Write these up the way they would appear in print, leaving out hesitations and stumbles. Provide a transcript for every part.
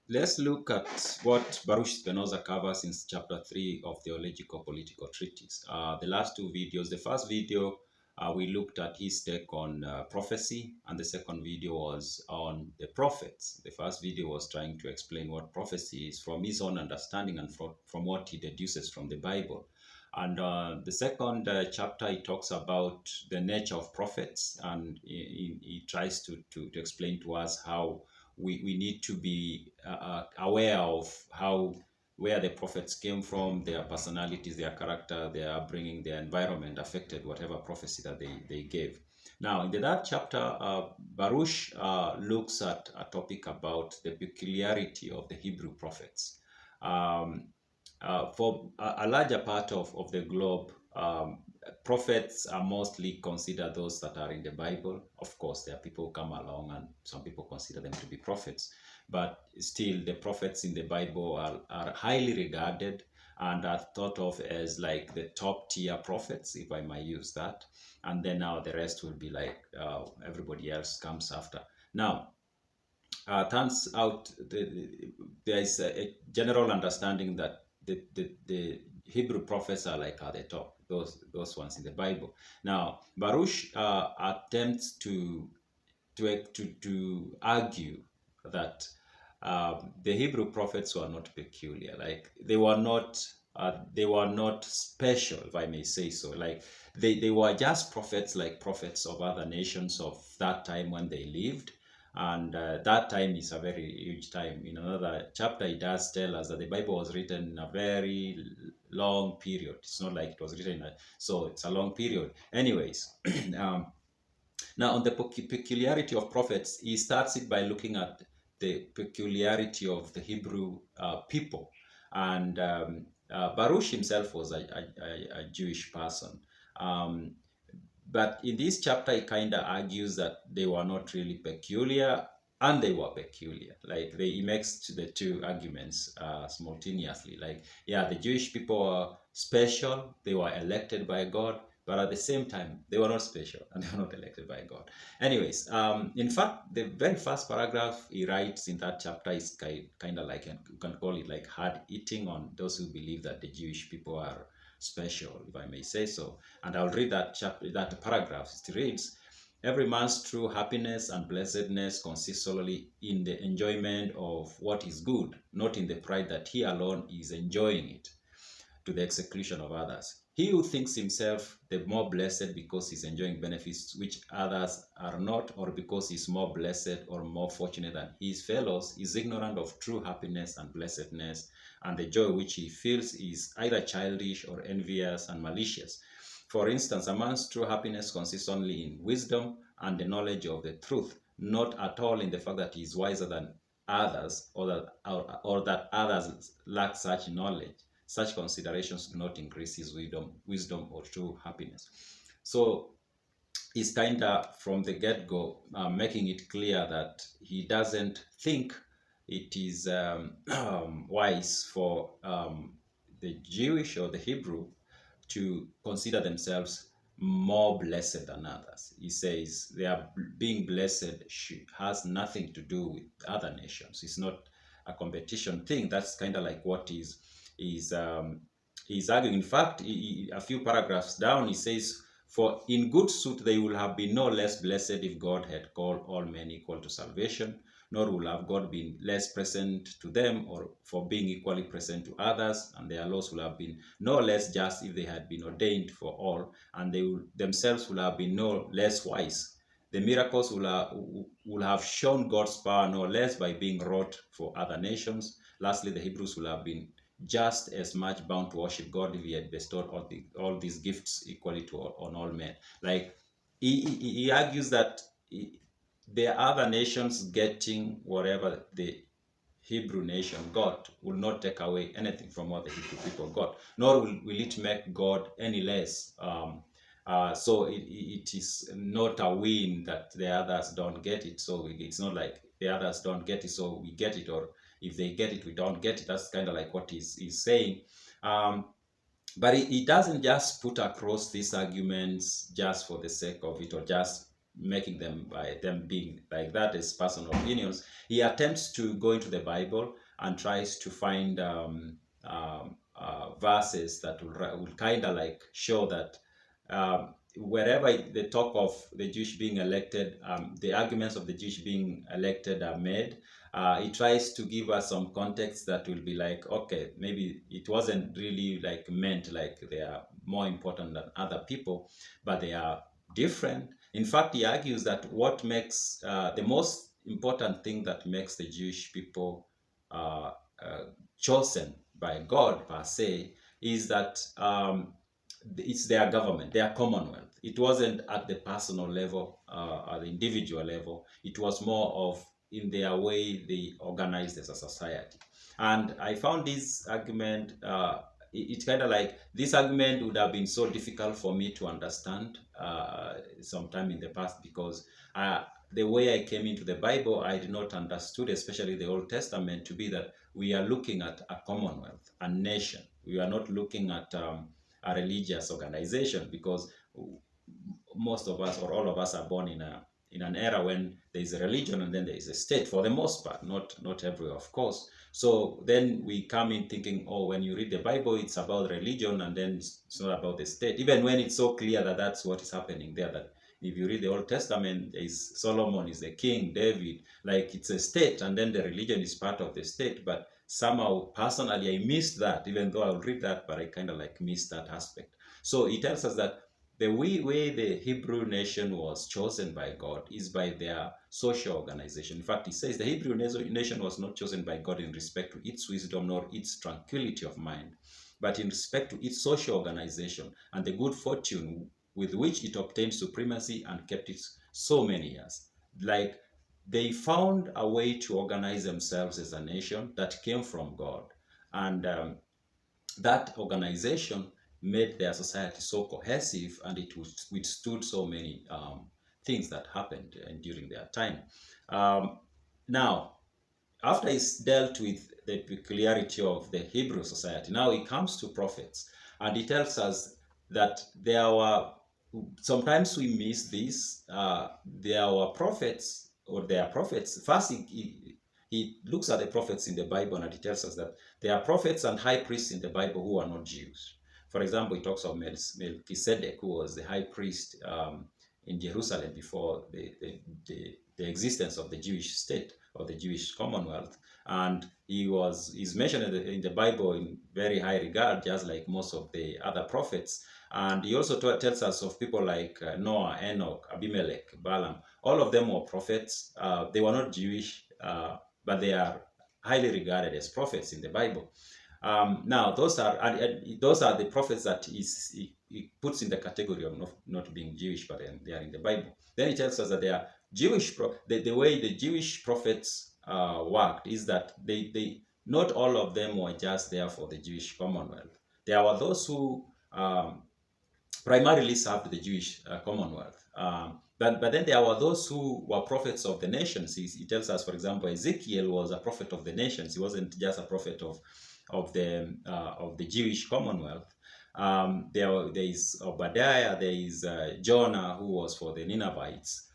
let's look at what Baruch Spinoza covers in chapter 3 of Theologico-political treatise. The last two videos, the first video, we looked at his take on prophecy, and the second video was on the prophets. The first video was trying to explain what prophecy is from his own understanding and from what he deduces from the Bible. And the second chapter, he talks about the nature of prophets, and he tries to explain to us how we need to be aware of where the prophets came from, their personalities, their character, their upbringing, their environment affected whatever prophecy that they gave. Now, in the third chapter, Baruch looks at a topic about the peculiarity of the Hebrew prophets. For a larger part of the globe, prophets are mostly considered those that are in the Bible. Of course, there are people who come along and some people consider them to be prophets, but still the prophets in the Bible are highly regarded and are thought of as like the top tier prophets, if I might use that. And then now the rest will be like everybody else comes after. Now, turns out there is a general understanding that the Hebrew prophets are like at the top, those ones in the Bible. Now, Baruch attempts to argue that the Hebrew prophets were not peculiar, like they were not special, if I may say so. Like they were just prophets, like prophets of other nations of that time when they lived. And that time is a very huge time. In another chapter, it does tell us that the Bible was written in a very long period. It's not like it was written so it's a long period. Anyways, now on the peculiarity of prophets, he starts it by looking at the peculiarity of the Hebrew people. And Baruch himself was a Jewish person. But in this chapter, he kind of argues that they were not really peculiar and they were peculiar. Like he makes the two arguments simultaneously. Like, yeah, the Jewish people were special, they were elected by God, but at the same time, they were not special and they were not elected by God. Anyways, in fact, the very first paragraph he writes in that chapter is kind of like, you can call it like hard hitting on those who believe that the Jewish people are special, if I may say so. And I'll read that paragraph. It reads, "Every man's true happiness and blessedness consists solely in the enjoyment of what is good, not in the pride that he alone is enjoying it to the exclusion of others. He who thinks himself the more blessed because he's enjoying benefits which others are not, or because he's more blessed or more fortunate than his fellows, is ignorant of true happiness and blessedness, and the joy which he feels is either childish or envious and malicious. For instance, a man's true happiness consists only in wisdom and the knowledge of the truth, not at all in the fact that he is wiser than others, or that others lack such knowledge. Such considerations do not increase his wisdom or true happiness." So he's kind of from the get-go making it clear that he doesn't think it is wise for the Jewish or the Hebrew to consider themselves more blessed than others. He says their being blessed has nothing to do with other nations. It's not a competition thing. That's kind of like what he's arguing. In fact, a few paragraphs down, he says, "For in good sooth they will have been no less blessed if God had called all men equal to salvation, nor will have God been less present to them or for being equally present to others, and their laws will have been no less just if they had been ordained for all, and they themselves will have been no less wise. The miracles will have shown God's power no less by being wrought for other nations. Lastly, the Hebrews will have been just as much bound to worship God if he had bestowed all these gifts equally on all men." Like he argues that the other nations getting whatever the Hebrew nation got will not take away anything from what the Hebrew people got, nor will it make God any less. So it is not a win that the others don't get it. So it's not like the others don't get it, so we get it, or if they get it, we don't get it. That's kind of like what he's saying. But he doesn't just put across these arguments just for the sake of it, or just making them by them being like that as personal opinions. He attempts to go into the Bible and tries to find verses that will kind of like show that wherever the talk of the Jewish being elected, the arguments of the Jewish being elected are made, he tries to give us some context that will be like, okay, maybe it wasn't really like meant like they are more important than other people, but they are different. In fact, he argues that what makes the most important thing that makes the Jewish people chosen by God per se is that it's their government, their commonwealth. It wasn't at the personal level, at the individual level. It was more of in their way they organized as a society. And I found this argument, it's kind of like this argument would have been so difficult for me to understand sometime in the past, because the way I came into the Bible, I did not understood, especially the Old Testament, to be that we are looking at a commonwealth, a nation. We are not looking at a religious organization, because most of us or all of us are born in an era when there is a religion and then there is a state, for the most part, not everywhere, of course. So then we come in thinking, oh, when you read the Bible, it's about religion and then it's not about the state, even when it's so clear that that's what is happening there. That if you read the Old Testament, is Solomon is the king, David, like it's a state, and then the religion is part of the state. But somehow, personally, I missed that, even though I'll read that, but I kind of like missed that aspect. So it tells us that the way the Hebrew nation was chosen by God is by their social organization. In fact, it says the Hebrew nation was not chosen by God in respect to its wisdom nor its tranquility of mind, but in respect to its social organization and the good fortune with which it obtained supremacy and kept it so many years. Like, they found a way to organize themselves as a nation that came from God. And that organization made their society so cohesive, and it withstood so many things that happened during their time. Now, after he's dealt with the peculiarity of the Hebrew society, now he comes to prophets, and he tells us that there were, sometimes we miss this, there were prophets, or there are prophets. First, he looks at the prophets in the Bible, and he tells us that there are prophets and high priests in the Bible who are not Jews. For example, he talks of Melchizedek, who was the high priest in Jerusalem before the existence of the Jewish state or the Jewish Commonwealth. And he's mentioned in the Bible in very high regard, just like most of the other prophets. And he also tells us of people like Noah, Enoch, Abimelech, Balaam. All of them were prophets. They were not Jewish, but they are highly regarded as prophets in the Bible. Now, those are the prophets that he puts in the category of not being Jewish, but they are in the Bible. Then he tells us that they are Jewish. The way the Jewish prophets worked is that they not all of them were just there for the Jewish Commonwealth. There were those who primarily served the Jewish Commonwealth. But then there were those who were prophets of the nations. He tells us, for example, Ezekiel was a prophet of the nations. He wasn't just a prophet of the Jewish Commonwealth. There is Obadiah, there is Jonah, who was for the Ninevites.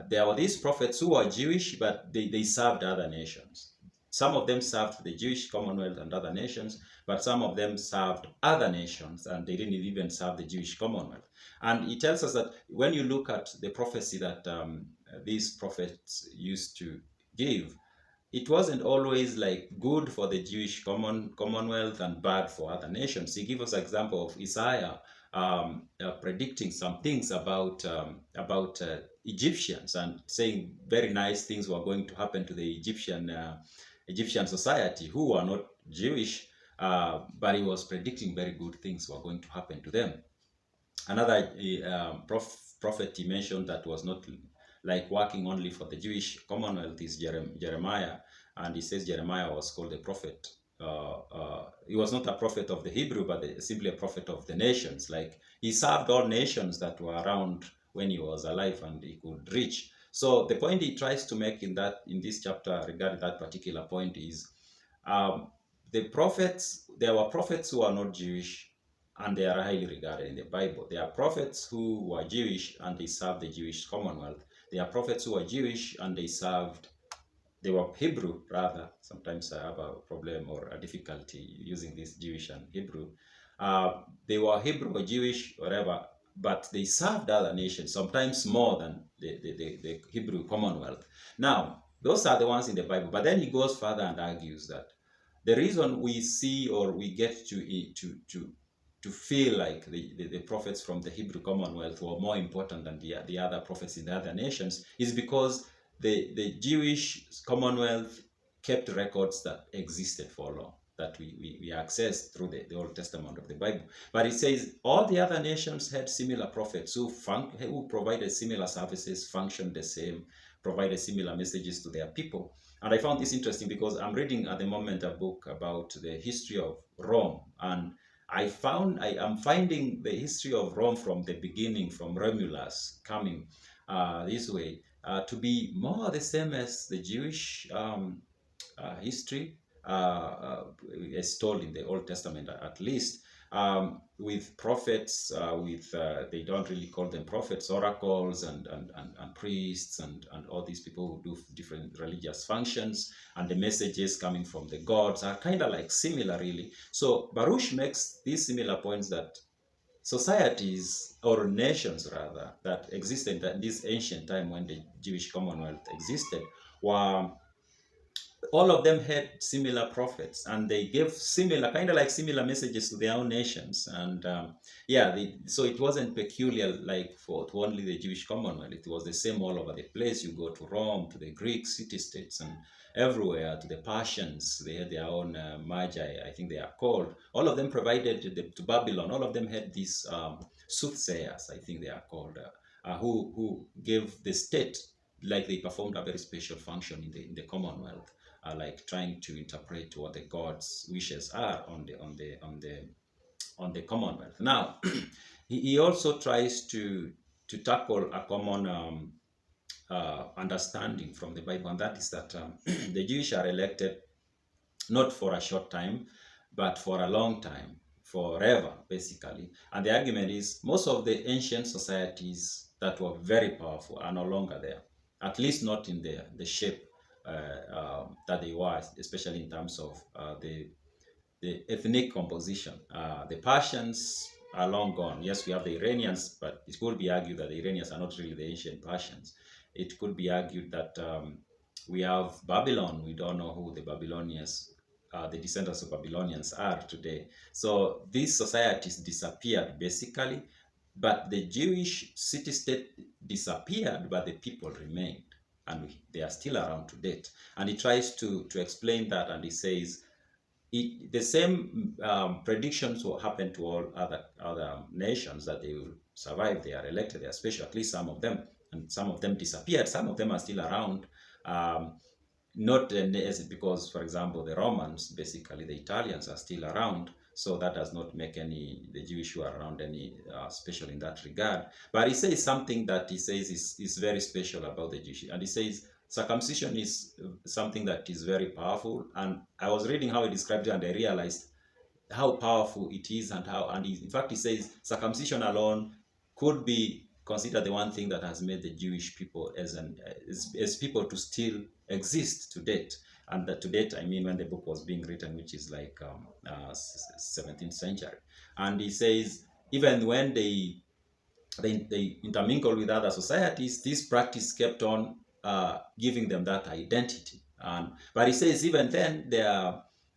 There were these prophets who were Jewish, but they served other nations. Some of them served the Jewish Commonwealth and other nations, but some of them served other nations, and they didn't even serve the Jewish Commonwealth. And he tells us that when you look at the prophecy that these prophets used to give, it wasn't always like good for the Jewish Commonwealth and bad for other nations. He gives us an example of Isaiah predicting some things about Egyptians, and saying very nice things were going to happen to the Egyptian society, who are not Jewish, but he was predicting very good things were going to happen to them. Another prophet he mentioned that was not like working only for the Jewish Commonwealth is Jeremiah, and he says Jeremiah was called a prophet. He was not a prophet of the Hebrew, but simply a prophet of the nations. Like, he served all nations that were around when he was alive and he could reach. So the point he tries to make in this chapter regarding that particular point is, the prophets, there were prophets who are not Jewish, and they are highly regarded in the Bible. There are prophets who were Jewish and they served the Jewish commonwealth. There are prophets who were Jewish and they were Hebrew rather. Sometimes I have a problem or a difficulty using this Jewish and Hebrew. They were Hebrew or Jewish, whatever, but they served other nations, sometimes more than the Hebrew commonwealth. Now, those are the ones in the Bible. But then he goes further and argues that the reason we see or we get to feel like the prophets from the Hebrew commonwealth were more important than the other prophets in the other nations is because the Jewish commonwealth kept records that existed for long, that we access through the Old Testament of the Bible. But it says all the other nations had similar prophets who provided similar services, functioned the same, provided similar messages to their people. And I found this interesting because I'm reading at the moment a book about the history of Rome, and I am finding the history of Rome from the beginning, from Romulus coming this way, to be more the same as the Jewish history, as told in the Old Testament at least, with prophets, they don't really call them prophets, oracles and priests and all these people who do different religious functions, and the messages coming from the gods are kind of like similar really. So Baruch makes these similar points that societies or nations rather that existed at this ancient time when the Jewish Commonwealth existed were all of them had similar prophets and they gave similar messages to their own nations. And so it wasn't peculiar like to only the Jewish Commonwealth. It was the same all over the place. You go to Rome, to the Greek city-states, and everywhere, to the Persians. They had their own magi, I think they are called. All of them provided to Babylon. All of them had these soothsayers, I think they are called, who gave the state, like they performed a very special function in the Commonwealth. Like trying to interpret what the God's wishes are on the Commonwealth. Now, he also tries to tackle a common understanding from the Bible, and that is that the Jewish are elected not for a short time, but for a long time, forever, basically. And the argument is most of the ancient societies that were very powerful are no longer there, at least not in the shape that they were, especially in terms of the ethnic composition. The Persians are long gone. Yes, we have the Iranians, but it could be argued that the Iranians are not really the ancient Persians. It could be argued that we have Babylon. We don't know who the Babylonians, the descendants of Babylonians are today. So these societies disappeared basically, but the Jewish city-state disappeared, but the people remained. And they are still around to date. And he tries to explain that, and he says the same predictions will happen to all other nations, that they will survive, they are elected, they are special, at least some of them, and some of them disappeared, some of them are still around. Not because, for example, the Romans, basically the Italians are still around, so that does not make the Jewish who are around any special in that regard. But he says something that he says is very special about the Jewish, and he says circumcision is something that is very powerful. And I was reading how he described it, and I realized how powerful it is, and in fact he says circumcision alone could be considered the one thing that has made the Jewish people as people to still exist to date. And that to date, I mean when the book was being written, which is like 17th century. And he says even when they intermingle with other societies, this practice kept on giving them that identity. But he says even then,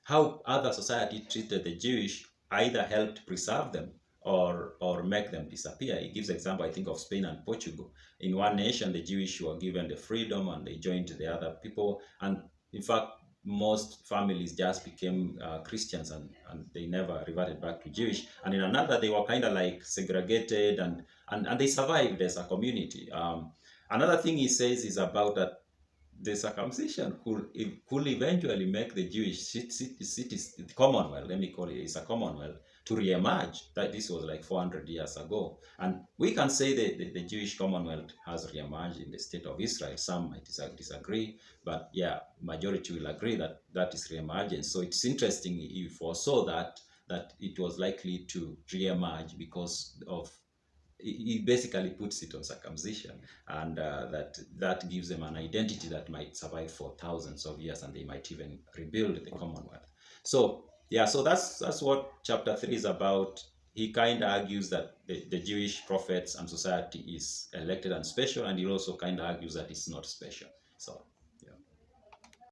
how other society treated the Jewish either helped preserve them or make them disappear. He gives example, I think, of Spain and Portugal. In one nation, the Jewish were given the freedom and they joined the other people. And in fact, most families just became Christians and they never reverted back to Jewish. And in another, they were kind of like segregated and they survived as a community. Another thing he says is about that the circumcision could eventually make the Jewish cities, commonwealth, let me call it's a commonwealth, to re-emerge. That this was like 400 years ago. And we can say that the Jewish commonwealth has re-emerged in the state of Israel. Some might disagree, but yeah, majority will agree that is re-emergence. So it's interesting, you foresaw that that it was likely to re-emerge because of, he basically puts it on circumcision, and that gives them an identity that might survive for thousands of years, and they might even rebuild the Commonwealth. So yeah, so that's what chapter 3 is about. He kind of argues that the Jewish prophets and society is elected and special, and he also kind of argues that it's not special. So